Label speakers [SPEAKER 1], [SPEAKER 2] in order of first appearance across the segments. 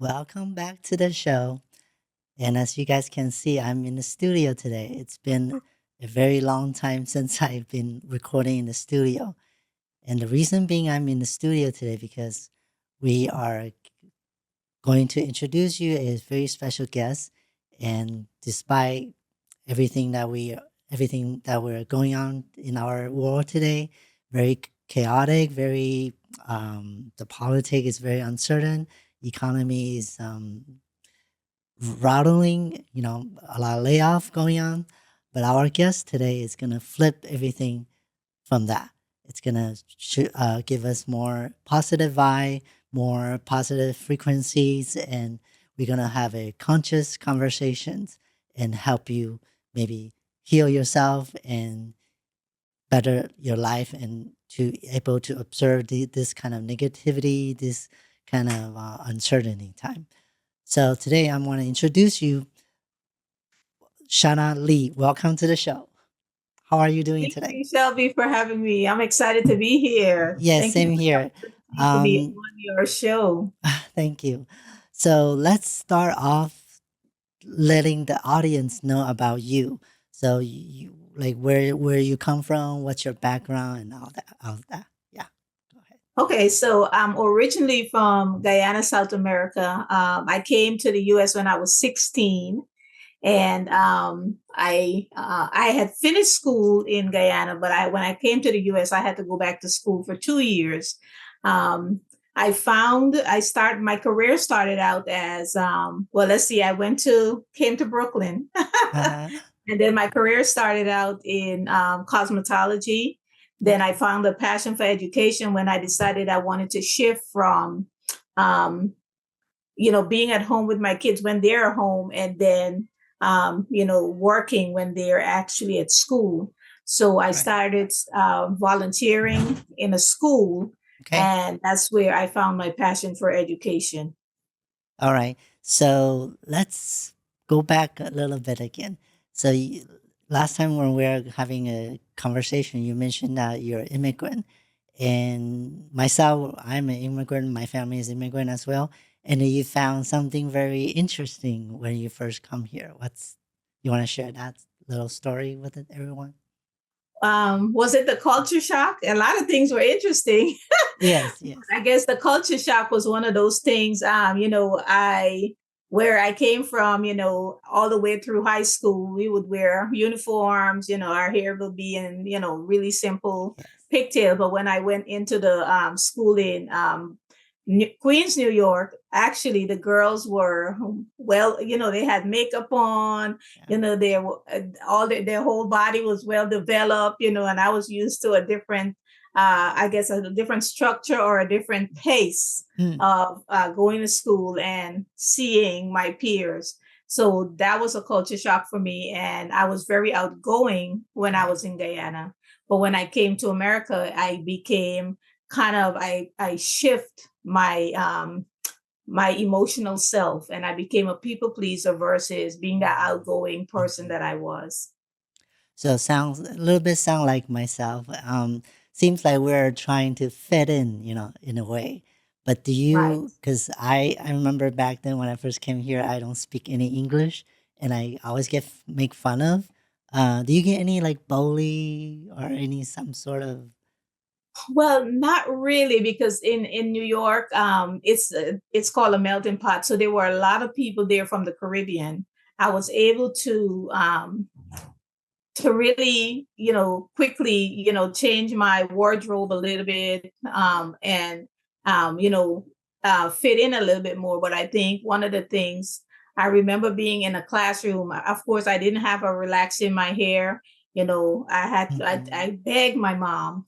[SPEAKER 1] Welcome back to the show. And as you guys can see, I'm in the studio today. It's been a very long time since I've been recording in the studio. And the reason being I'm in the studio today because we are going to introduce you a very special guest. And despite everything that we everything that we're going on in our world today, very chaotic, very the politics is very uncertain, economy is rattling, a lot of layoff going on. But our guest today is going to flip everything from that. It's going to give us more positive vibe, more positive frequencies, and we're going to have a conscious conversations and help you maybe heal yourself and better your life and to able to observe this kind of negativity, this kind of uncertainty time. So today I want to introduce you Shanna Lee. Welcome to the show. How are you doing
[SPEAKER 2] Thank
[SPEAKER 1] today?
[SPEAKER 2] you, Shelby, for having me. I'm excited to be here.
[SPEAKER 1] Yes,
[SPEAKER 2] Thank you
[SPEAKER 1] same
[SPEAKER 2] for the
[SPEAKER 1] here.
[SPEAKER 2] opportunity to be
[SPEAKER 1] Um,
[SPEAKER 2] on your show.
[SPEAKER 1] thank you. So let's start off letting the audience know about you. So you like where you come from, what's your background, and all that. Yeah, go ahead.
[SPEAKER 2] Okay, so I'm originally from Guyana, South America. I came to the US when I was 16, and I had finished school in Guyana, but I when I came to the US, I had to go back to school for 2 years. Um, I start my career started out as well. Let's see, I went to came to Brooklyn,
[SPEAKER 1] Uh-huh.
[SPEAKER 2] and then my career started out in cosmetology. Then I
[SPEAKER 1] Okay.
[SPEAKER 2] found a passion for education when I decided I wanted to shift from um, being at home with my kids when they're home, and then working when they're actually at school. So I
[SPEAKER 1] Right.
[SPEAKER 2] started volunteering in a school,
[SPEAKER 1] Okay.
[SPEAKER 2] and that's where I found my passion for education.
[SPEAKER 1] All right. So let's go back a little bit again. So last time when we were having a conversation, you mentioned that you're an immigrant, and myself, I'm an immigrant. My family is immigrant as well. And you found something very interesting when you first come here. What's you want to share that little story with everyone?
[SPEAKER 2] Was it the culture shock? A lot of things were interesting.
[SPEAKER 1] Yes. Yes.
[SPEAKER 2] I guess the culture shock was one of those things. I where I came from, all the way through high school, we would wear uniforms. Our hair would be in, really simple
[SPEAKER 1] Yes.
[SPEAKER 2] pigtail. But when I went into the school in Queens, New York, actually the girls were well, they had makeup on,
[SPEAKER 1] Yeah.
[SPEAKER 2] they were their whole body was well developed, and I was used to a different I guess a different structure or a different pace
[SPEAKER 1] Mm.
[SPEAKER 2] of going to school and seeing my peers. So that was a culture shock for me. And I was very outgoing when I
[SPEAKER 1] Right.
[SPEAKER 2] was in Guyana. But when I came to America, I became I shift my emotional self, and I became a people pleaser versus being that outgoing person
[SPEAKER 1] Mhm.
[SPEAKER 2] that I was.
[SPEAKER 1] So sounds a little bit sound like myself. Seems like we're trying to fit in, in a way. But do
[SPEAKER 2] Right.
[SPEAKER 1] you? Because I remember back then when I first came here, I don't speak any English, and I always get make fun of. Do you get any like bully or any some sort of?
[SPEAKER 2] Well, not really, because in New York, it's called a melting pot. So there were a lot of people there from the Caribbean. I was able to really, quickly, change my wardrobe a little bit, and fit in a little bit more. But I think one of the things I remember being in a classroom, of course, I didn't have a relax in my hair. I
[SPEAKER 1] Mhm.
[SPEAKER 2] begged my mom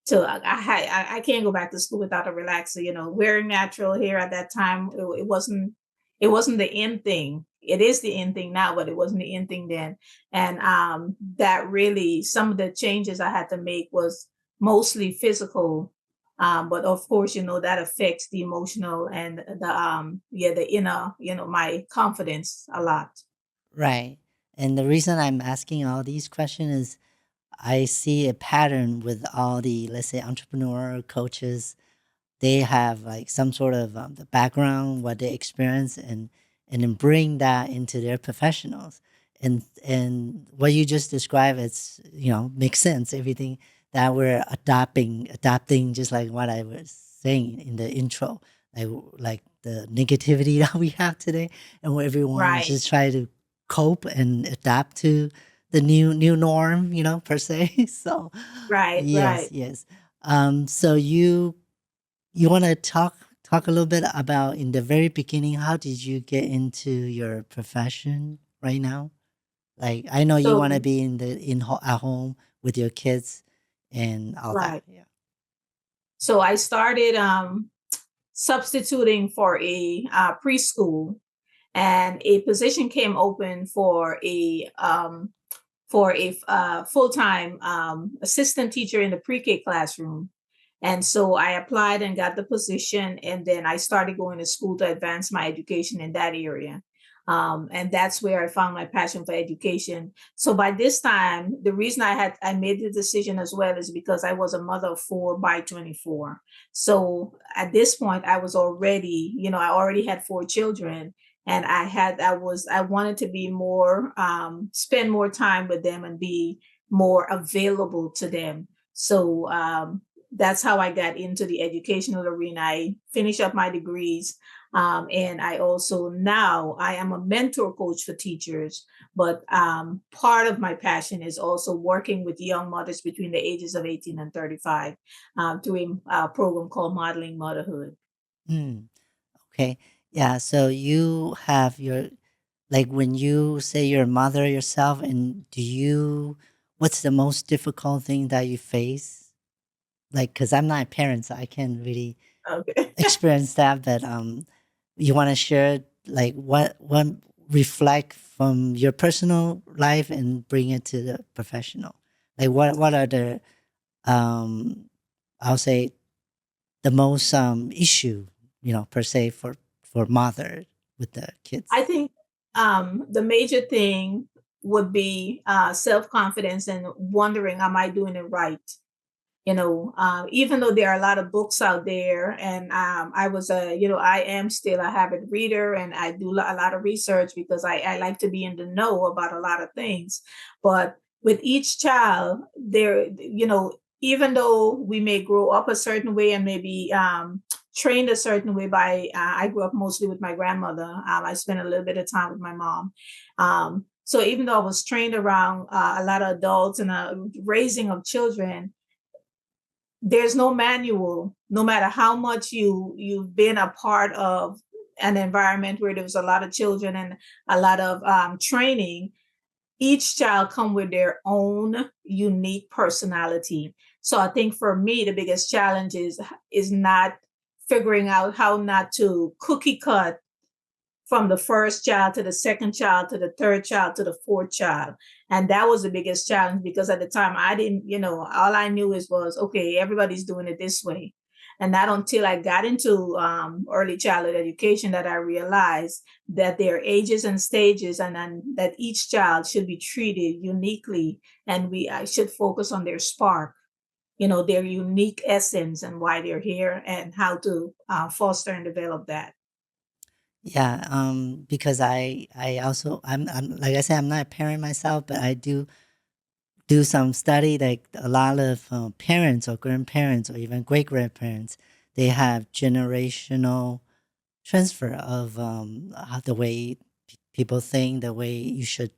[SPEAKER 2] to I can't go back to school without a relaxer. Wearing natural hair at that time, it wasn't the in thing. It is the in thing now, but it wasn't the in thing then. And that really some of the changes I had to make was mostly physical. But of course, that affects the emotional and the inner, my confidence a lot.
[SPEAKER 1] Right. And the reason I'm asking all these questions is I see a pattern with all the, let's say, entrepreneur coaches. they have like some sort of the background, what they experience, and then bring that into their professionals. And what you just described, it's makes sense. Everything that we're adapting, just like what I was saying in the intro, like the negativity that we have today, and where everyone
[SPEAKER 2] Right.
[SPEAKER 1] just try to cope and adapt to the new norm, per se. So,
[SPEAKER 2] Right.
[SPEAKER 1] yes,
[SPEAKER 2] Right.
[SPEAKER 1] yes. So you want to talk a little bit about in the very beginning, how did you get into your profession right now? Like I know you want to
[SPEAKER 2] So
[SPEAKER 1] be at home with your kids and all that.
[SPEAKER 2] right.
[SPEAKER 1] Yeah.
[SPEAKER 2] So I started substituting for a preschool, and a position came open for a full time assistant teacher in the pre K classroom. And so I applied and got the position, and then I started going to school to advance my education in that area. And that's where I found my passion for education. So by this time, the reason I made the decision as well is because I was a mother of four by 24. So at this point, I was already, I already had four children, and I wanted to be more spend more time with them and be more available to them. So that's how I got into the educational arena. I finished up my degrees, and I also now I am a mentor coach for teachers. But part of my passion is also working with young mothers between the ages of 18 and 35 through a program called Modeling Motherhood.
[SPEAKER 1] Hmm. Okay. Yeah. So you have like when you say you're a mother yourself, and what's the most difficult thing that you face? Like, because I'm not a parent, so I can't really
[SPEAKER 2] Okay.
[SPEAKER 1] experience that. But you want to share like what reflect from your personal life and bring it to the professional. Like what are the um I'll say the most issue, per se, for mother with the kids.
[SPEAKER 2] I think the major thing would be self confidence and wondering, am I doing it right? Even though there are a lot of books out there, and I am still a habit reader, and I do a lot of research because I like to be in the know about a lot of things. But with each child, even though we may grow up a certain way and maybe trained a certain way I grew up mostly with my grandmother. I spent a little bit of time with my mom. So even though I was trained around a lot of adults and raising of children, there's no manual. No matter how much you've been a part of an environment where there was a lot of children and a lot of training, each child come with their own unique personality. So I think for me, the biggest challenge is not figuring out how not to cookie cut from the first child to the second child to the third child to the fourth child. And that was the biggest challenge because at the time I didn't, all I knew was okay, everybody's doing it this way. And not until I got into early childhood education that I realized that there are ages and stages, and that each child should be treated uniquely, and I should focus on their spark, their unique essence and why they're here and how to foster and develop that.
[SPEAKER 1] Yeah, because I also I'm like I said, I'm not a parent myself, but I do some study. Like a lot of parents or grandparents or even great grandparents, they have generational transfer of how the way people think, the way you should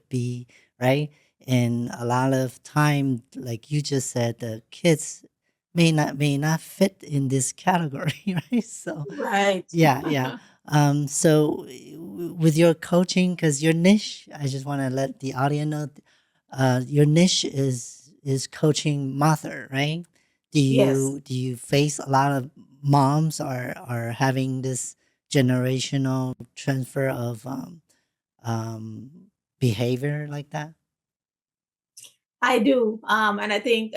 [SPEAKER 1] be, right? And a lot of time, like you just said, the kids may not fit in this category, right? So
[SPEAKER 2] Right.
[SPEAKER 1] yeah, yeah. So with your coaching, because your niche, I just want to let the audience know, your niche is coaching mother, right? Do
[SPEAKER 2] Yes.
[SPEAKER 1] you face a lot of moms are having this generational transfer of um, behavior like that?
[SPEAKER 2] I do, and I think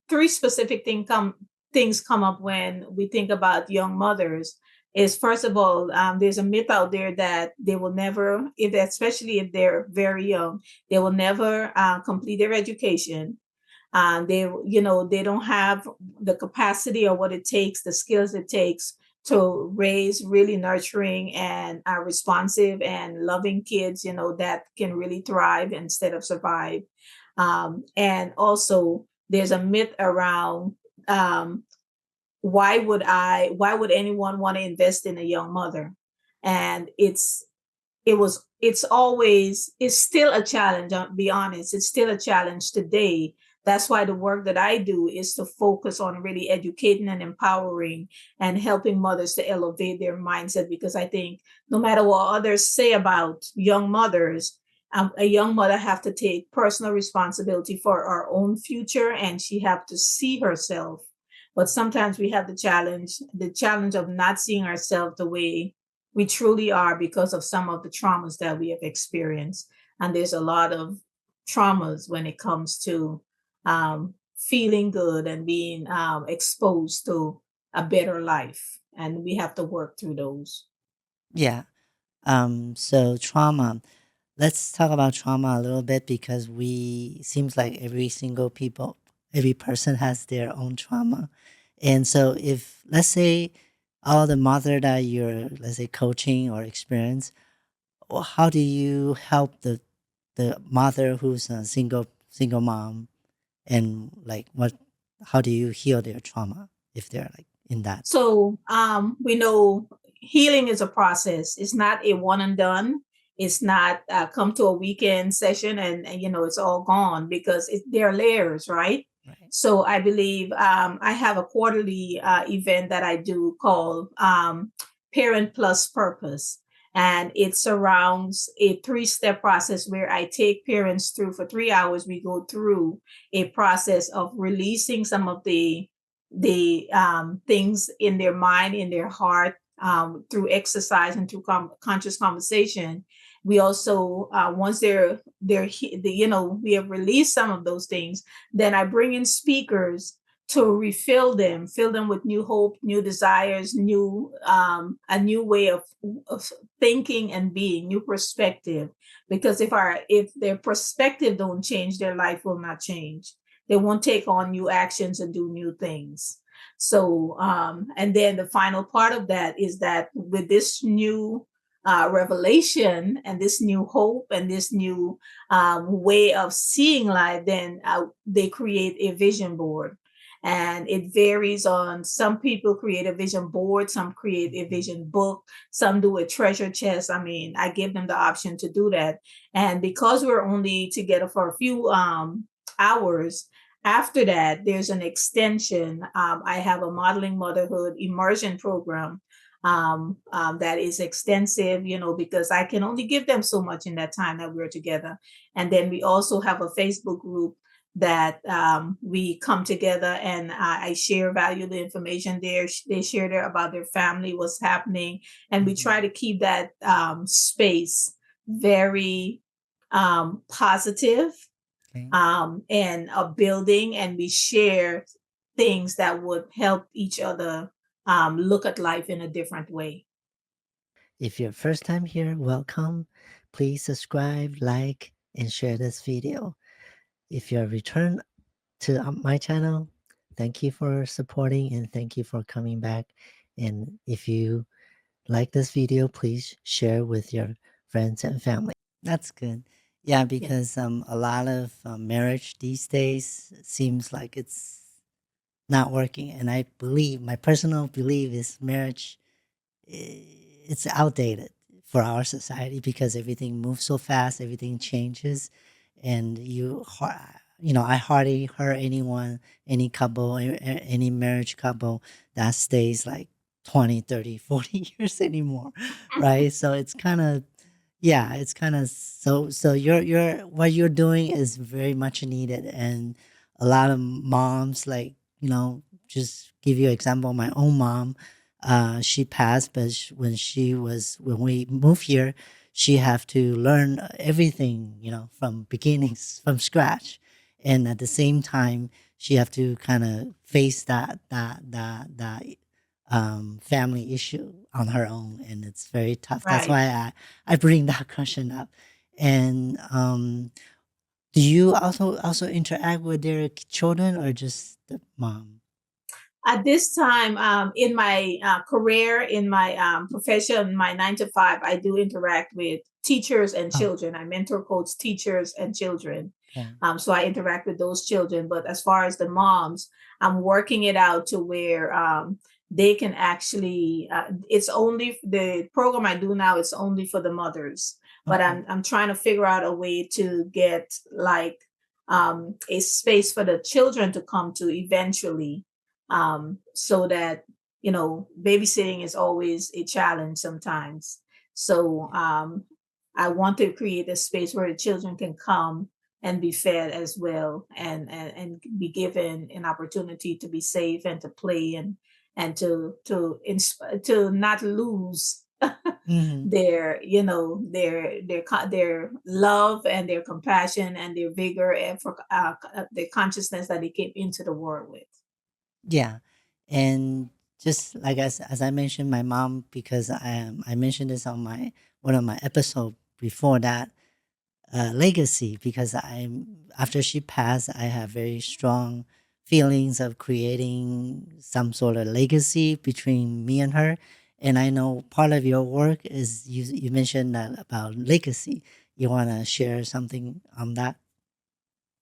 [SPEAKER 2] three specific things come up when we think about young mothers. Is first of all, there's a myth out there that they will never, especially if they're very young, they will never complete their education. They, they don't have the capacity or what it takes, the skills it takes to raise really nurturing and responsive and loving kids, that can really thrive instead of survive. And also, there's a myth around, um, why would anyone want to invest in a young mother? And it's still a challenge. I'll be honest, it's still a challenge today. That's why the work that I do is to focus on really educating and empowering and helping mothers to elevate their mindset, because I think no matter what others say about young mothers, a young mother have to take personal responsibility for our own future, and she have to see herself. But sometimes we have the challenge of not seeing ourselves the way we truly are because of some of the traumas that we have experienced. And there's a lot of traumas when it comes to feeling good and being exposed to a better life. And we have to work through those.
[SPEAKER 1] Yeah. So trauma. Let's talk about trauma a little bit because we seems like every person has their own trauma. And so if let's say all the mother that you're let's say coaching or experience, how do you help the mother who's a single mom and like what how do you heal their trauma if they're like in that?
[SPEAKER 2] So we know healing is a process. It's not a one and done. It's not come to a weekend session and it's all gone, because there are layers, right?
[SPEAKER 1] Right.
[SPEAKER 2] So I believe I have a quarterly event that I do called Parent Plus Purpose. And it surrounds a three-step process where I take parents through for 3 hours. We go through a process of releasing some of the things in their mind, in their heart, through exercise and through conscious conversation. We also, once we have released some of those things, then I bring in speakers to refill them, fill them with new hope, new desires, a new way of thinking and being, new perspective. Because if their perspective don't change, their life will not change. They won't take on new actions and do new things. So, and then the final part of that is that with this new revelation and this new hope and this new way of seeing life, then they create a vision board. And it varies on, some people create a vision board, some create a
[SPEAKER 1] Mhm.
[SPEAKER 2] vision book, some do a treasure chest. I mean, I give them the option to do that. And because we're only together for a few hours, after that, there's an extension. I have a modeling motherhood immersion program that is extensive, because I can only give them so much in that time that we're together. And then we also have a Facebook group that we come together, and I share valuable information there. They share about their family, what's happening, and we try
[SPEAKER 1] Mhm.
[SPEAKER 2] to keep that space very positive,
[SPEAKER 1] Okay.
[SPEAKER 2] and a building, and we share things that would help each other look at life in a different way.
[SPEAKER 1] If you're first time here, welcome. Please subscribe, like, and share this video. If you're return to my channel, thank you for supporting and thank you for coming back. And if you like this video, please share with your friends and family. That's good. Yeah,
[SPEAKER 2] Yeah.
[SPEAKER 1] because a lot of marriage these days seems like it's not working, and I believe my personal belief is marriage it's outdated for our society because everything moves so fast, everything changes, and I hardly heard anyone, any couple, any marriage couple that stays like 20, 30, 40 years anymore, right? So it's kind of yeah, it's kind of so you're what you're doing is very much needed, and a lot of moms like just give you an example. My own mom, she passed, but when we moved here, she have to learn everything from beginnings from scratch, and at the same time she have to kind of face that family issue on her own, and it's very tough. That's
[SPEAKER 2] Right.
[SPEAKER 1] why I bring that question up. And Do you also interact with their children or just the mom?
[SPEAKER 2] At this time, in my career, in my profession, my 9 to 5, I do interact with teachers and
[SPEAKER 1] Oh,
[SPEAKER 2] children. I mentor coach teachers and children.
[SPEAKER 1] okay.
[SPEAKER 2] So I interact with those children. But as far as the moms, I'm working it out to where they can actually, it's only the program I do now, it's only for the mothers. But
[SPEAKER 1] Okay.
[SPEAKER 2] I'm trying to figure out a way to get like a space for the children to come to eventually, so that babysitting is always a challenge sometimes. So I want to create a space where the children can come and be fed as well, and be given an opportunity to be safe and to play, and to not lose
[SPEAKER 1] Mhm.
[SPEAKER 2] their love and their compassion and their vigor, and for their consciousness that they came into the world with.
[SPEAKER 1] Yeah, and just like as I mentioned, my mom, because I mentioned this on my one of my episode before that, legacy, because I'm after she passed, I have very strong feelings of creating some sort of legacy between me and her. And I know part of your work is you mentioned that about legacy. You want to share something on that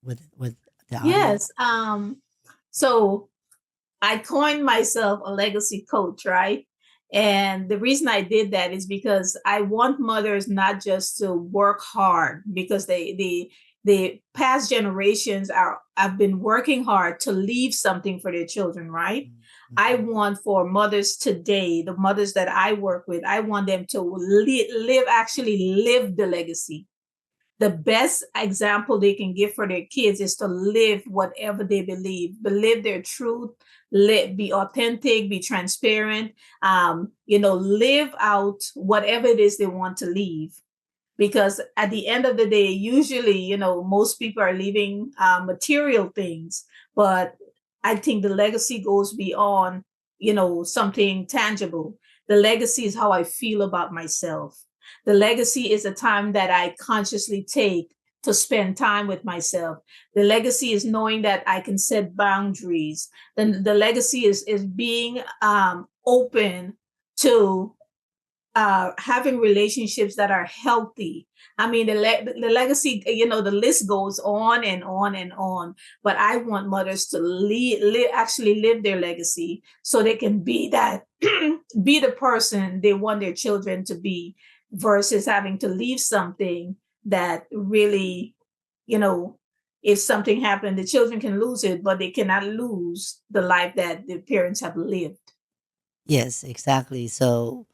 [SPEAKER 1] with the audience?
[SPEAKER 2] Yes. So I coined myself a legacy coach, right? And the reason I did that is because I want mothers not just to work hard, because the past generations are have been working hard to leave something for their children, right? I
[SPEAKER 1] Mm-hmm.
[SPEAKER 2] want for mothers today, the mothers that I work with, I want them to actually live the legacy. The best example they can give for their kids is to live whatever they believe their truth, be authentic, be transparent, live out whatever it is they want to leave. Because at the end of the day, usually, most people are leaving material things, but I think the legacy goes beyond, something tangible. The legacy is how I feel about myself. The legacy is a time that I consciously take to spend time with myself. The legacy is knowing that I can set boundaries. The legacy is being open to having relationships that are healthy. I mean, the legacy, the list goes on and on and on. But I want mothers to actually live their legacy, so they can be that, be the person they want their children to be, versus having to leave something that really, you know, if something happened, the children can lose it, but they cannot lose the life that the parents have lived.
[SPEAKER 1] Yes, exactly. So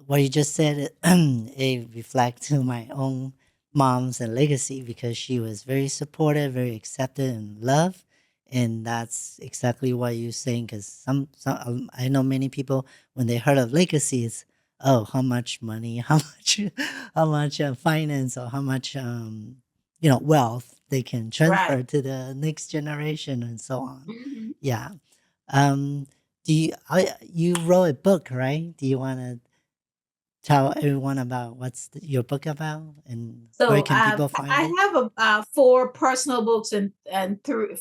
[SPEAKER 1] what you just said, it reflects to my own mom's and legacy, because she was very supportive, very accepted and loved. And that's exactly what you're saying. Because I know many people, when they heard of legacy, it's, oh, how much money, how much, how much finance, or how much, wealth they can
[SPEAKER 2] Right.
[SPEAKER 1] transfer to the next generation and so on.
[SPEAKER 2] Mhm.
[SPEAKER 1] Yeah. Um, you wrote a book, right? Do you want to tell everyone about what's your book about and where
[SPEAKER 2] So
[SPEAKER 1] can people find
[SPEAKER 2] I
[SPEAKER 1] it?
[SPEAKER 2] have four personal books and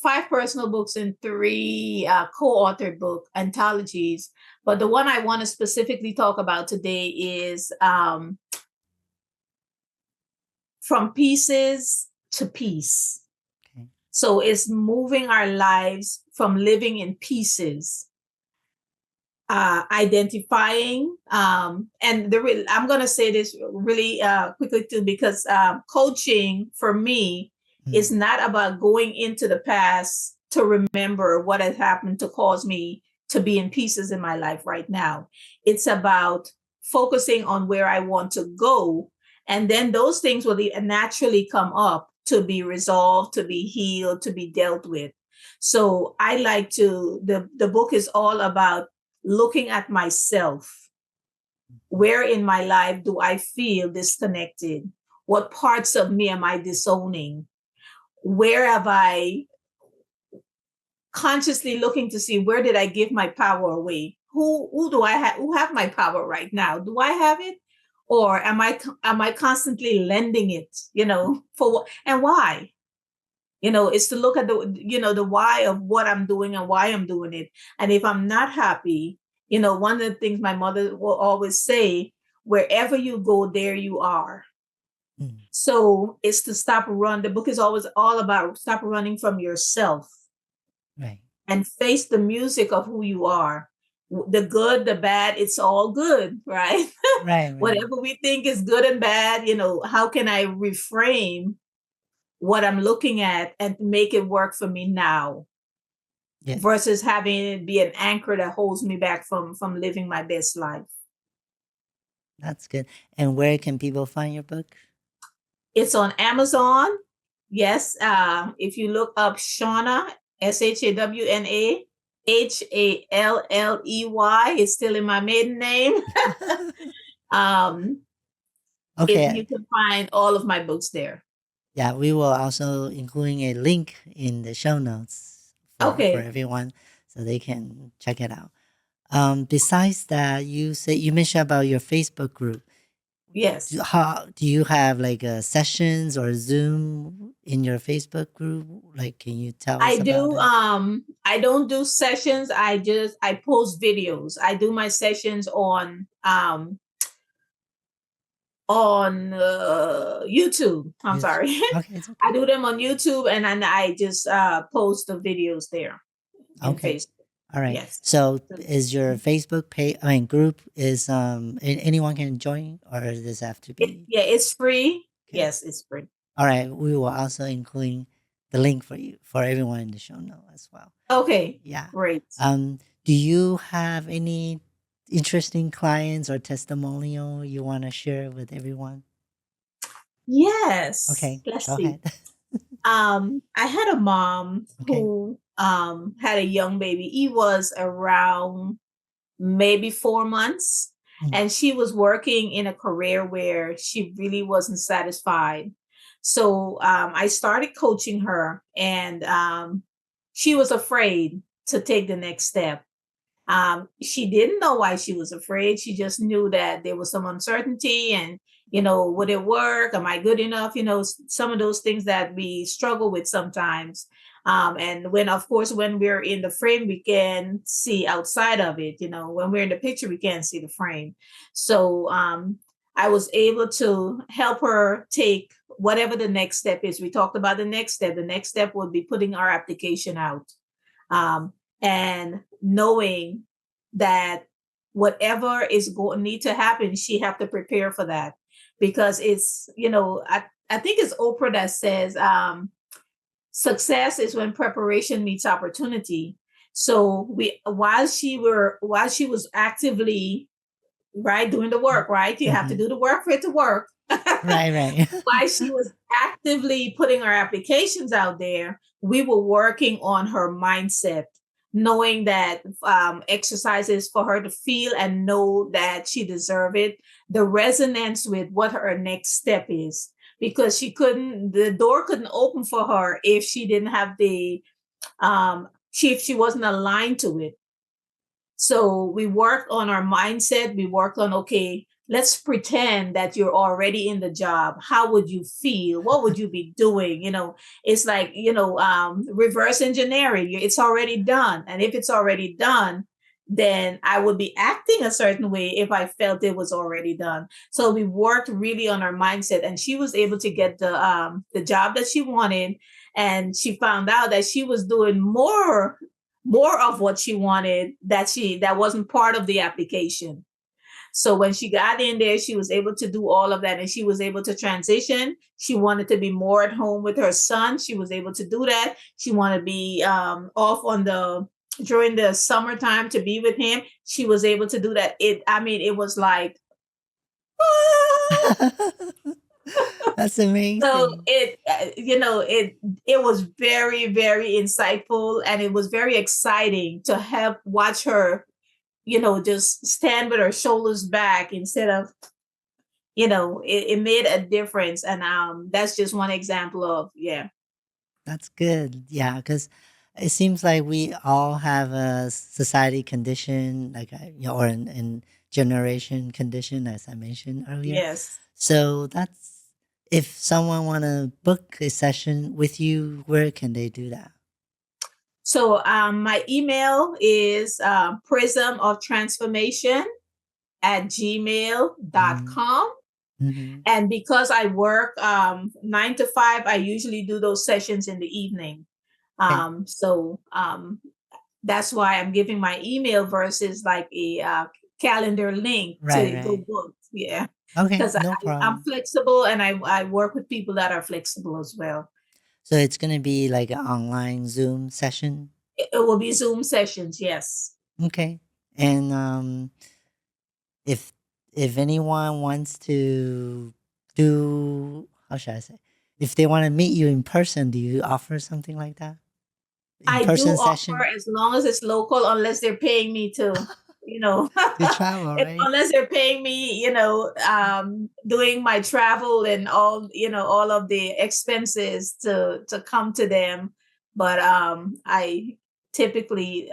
[SPEAKER 2] five personal books and three co-authored book anthologies. But the one I want to specifically talk about today is From Pieces to Peace.
[SPEAKER 1] Okay.
[SPEAKER 2] So it's moving our lives from living in pieces, identifying, and I'm going to say this really quickly too, because coaching for me is
[SPEAKER 1] Mm,
[SPEAKER 2] not about going into the past to remember what has happened to cause me to be in pieces in my life right now. It's about focusing on where I want to go, and then those things will naturally come up to be resolved, to be healed, to be dealt with. So I like to the book is all about looking at myself.
[SPEAKER 1] mhm.
[SPEAKER 2] Where in my life do I feel disconnected? What parts of me am I disowning? Where have I consciously looking to see, where did I give my power away? Who do I have, who have my power right now? Do I have it? or am I constantly lending it, for what and why? It's to look at the why of what I'm doing and why I'm doing it. And if I'm not happy, one of the things my mother will always say, wherever you go, there you are.
[SPEAKER 1] Mm,
[SPEAKER 2] So it's to the book is always all about stop running from yourself
[SPEAKER 1] right.
[SPEAKER 2] and face the music of who you are. The good, the bad, it's all good, right?
[SPEAKER 1] Right, right.
[SPEAKER 2] Whatever we think is good and bad, how can I reframe what I'm looking at and make it work for me now
[SPEAKER 1] Yes.
[SPEAKER 2] versus having it be an anchor that holds me back from living my best life.
[SPEAKER 1] That's good. And where can people find your book?
[SPEAKER 2] It's on Amazon. Yes. If you look up Shawna, Shawna Halley, it's still in my maiden name. um,
[SPEAKER 1] Okay.
[SPEAKER 2] you can find all of my books there.
[SPEAKER 1] Yeah, we will also including a link in the show notes for
[SPEAKER 2] Okay.
[SPEAKER 1] everyone so they can check it out. Besides that, you mentioned about your Facebook group.
[SPEAKER 2] Yes.
[SPEAKER 1] How do you have like sessions or Zoom in your Facebook group? Like, can you tell
[SPEAKER 2] I
[SPEAKER 1] us about
[SPEAKER 2] do.
[SPEAKER 1] it?
[SPEAKER 2] I don't do sessions. I post videos. I do my sessions on YouTube. I'm
[SPEAKER 1] YouTube.
[SPEAKER 2] sorry.
[SPEAKER 1] Okay, it's
[SPEAKER 2] I
[SPEAKER 1] okay.
[SPEAKER 2] do them on YouTube, and then I just post the videos there in
[SPEAKER 1] Okay.
[SPEAKER 2] Facebook.
[SPEAKER 1] All right.
[SPEAKER 2] Yes.
[SPEAKER 1] So is your Facebook page, I mean, group is anyone can join, or does this have to be
[SPEAKER 2] Yeah, it's free.
[SPEAKER 1] okay?
[SPEAKER 2] Yes, it's free.
[SPEAKER 1] All right. We will also include the link for you for everyone in the show note as well.
[SPEAKER 2] Okay,
[SPEAKER 1] Yeah.
[SPEAKER 2] great.
[SPEAKER 1] Do you have any interesting clients or testimonial you want to share with everyone?
[SPEAKER 2] Yes.
[SPEAKER 1] Okay,
[SPEAKER 2] Let's
[SPEAKER 1] go
[SPEAKER 2] see.
[SPEAKER 1] ahead.
[SPEAKER 2] I had a mom
[SPEAKER 1] Okay.
[SPEAKER 2] who had a young baby. He was around maybe 4 months.
[SPEAKER 1] Mm,
[SPEAKER 2] And she was working in a career where she really wasn't satisfied. So I started coaching her, and she was afraid to take the next step. She didn't know why she was afraid. She just knew that there was some uncertainty and, would it work? Am I good enough? Some of those things that we struggle with sometimes. And of course, when we're in the frame, we can see outside of it. When we're in the picture, we can't see the frame. So I was able to help her take whatever the next step is. We talked about the next step. The next step would be putting our application out. Um, and knowing that whatever is going need to happen, she have to prepare for that, because I think it's Oprah that says success is when preparation meets opportunity. So we while she was actively right doing the
[SPEAKER 1] mm,
[SPEAKER 2] work, right, you have to
[SPEAKER 1] mhm.
[SPEAKER 2] do the work for it to work.
[SPEAKER 1] Right, right.
[SPEAKER 2] While she was actively putting her applications out there, we were working on her mindset, knowing that exercises for her to feel and know that she deserved it, the resonance with what her next step is. Because the door couldn't open for her if she didn't have if she wasn't aligned to it. So we worked on our mindset. We worked on, okay, let's pretend that you're already in the job. How would you feel? What would you be doing? It's like, reverse engineering. It's already done. And if it's already done, then I would be acting a certain way if I felt it was already done. So we worked really on our mindset, and she was able to get the job that she wanted. And she found out that she was doing more of what she wanted that wasn't part of the application. So when she got in there, she was able to do all of that, and she was able to transition. She wanted to be more at home with her son. She was able to do that. She wanted to be off on the during the summertime to be with him. She was able to do that. It was like,
[SPEAKER 1] That's
[SPEAKER 2] so
[SPEAKER 1] amazing.
[SPEAKER 2] it was very, very insightful, and it was very exciting to help watch her, just stand with her shoulders back instead of, it made a difference. And that's just one example of, yeah.
[SPEAKER 1] That's good. Yeah, because it seems like we all have a society condition, like or in generation condition, as I mentioned earlier.
[SPEAKER 2] Yes.
[SPEAKER 1] So that's if someone want to book a session with you, where can they do that?
[SPEAKER 2] So my email is prism of transformation at
[SPEAKER 1] Mm-hmm.
[SPEAKER 2] gmail.com.
[SPEAKER 1] Mm-hmm.
[SPEAKER 2] And because I work 9 to 5, I usually do those sessions in the evening.
[SPEAKER 1] Okay.
[SPEAKER 2] So that's why I'm giving my email versus like a calendar link
[SPEAKER 1] Right,
[SPEAKER 2] to go
[SPEAKER 1] right.
[SPEAKER 2] book. Yeah.
[SPEAKER 1] Okay,
[SPEAKER 2] Because
[SPEAKER 1] no
[SPEAKER 2] I'm
[SPEAKER 1] problem.
[SPEAKER 2] flexible and I work with people that are flexible as well.
[SPEAKER 1] So it's gonna be like an online Zoom session.
[SPEAKER 2] It will be Zoom sessions. Yes.
[SPEAKER 1] Okay. And if anyone wants to do, how should I say? If they want to meet you in person, do you offer something like that? In
[SPEAKER 2] I do
[SPEAKER 1] person
[SPEAKER 2] offer
[SPEAKER 1] session
[SPEAKER 2] as long as it's local, unless they're paying me to, you know,
[SPEAKER 1] to travel, right?
[SPEAKER 2] unless they're paying me, doing my travel and all of the expenses to come to them. But I typically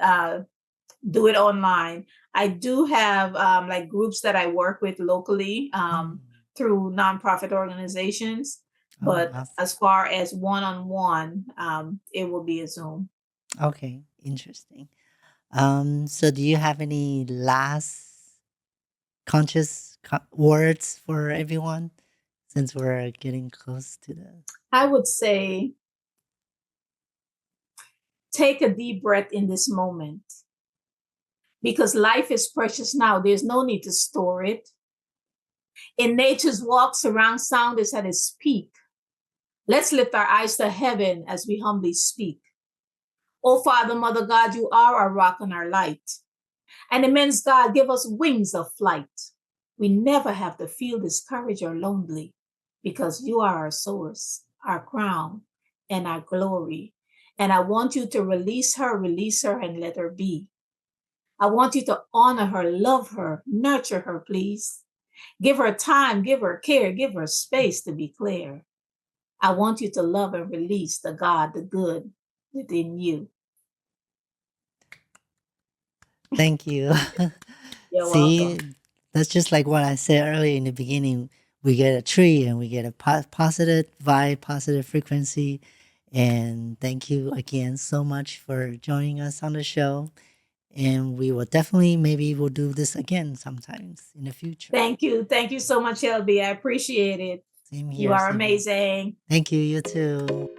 [SPEAKER 2] do it online. I do have like groups that I work with locally
[SPEAKER 1] Mm.
[SPEAKER 2] through nonprofit organizations.
[SPEAKER 1] Oh,
[SPEAKER 2] But
[SPEAKER 1] awesome.
[SPEAKER 2] as far as one on one, it will be a Zoom.
[SPEAKER 1] Okay, interesting. So do you have any last words for everyone since we're getting close to the
[SPEAKER 2] I would say take a deep breath in this moment because life is precious now. There's no need to store it. In nature's walk, surround sound is at its peak. Let's lift our eyes to heaven as we humbly speak. Oh, Father, Mother God, you are our rock and our light. And immense God, give us wings of flight. We never have to feel discouraged or lonely because you are our source, our crown, and our glory. And I want you to release her, and let her be. I want you to honor her, love her, nurture her, please. Give her time, give her care, give her space to be clear. I want you to love and release the God, the good within you.
[SPEAKER 1] Thank you.
[SPEAKER 2] You're
[SPEAKER 1] See,
[SPEAKER 2] welcome.
[SPEAKER 1] that's just like what I said earlier in the beginning. We get a tree and we get a positive vibe, positive frequency. And thank you again so much for joining us on the show. And we will definitely, maybe we'll do this again sometimes in the future.
[SPEAKER 2] Thank you. Thank you so much, Shelby. I appreciate it.
[SPEAKER 1] Same
[SPEAKER 2] You
[SPEAKER 1] here,
[SPEAKER 2] are
[SPEAKER 1] same here.
[SPEAKER 2] amazing.
[SPEAKER 1] Thank you, you too.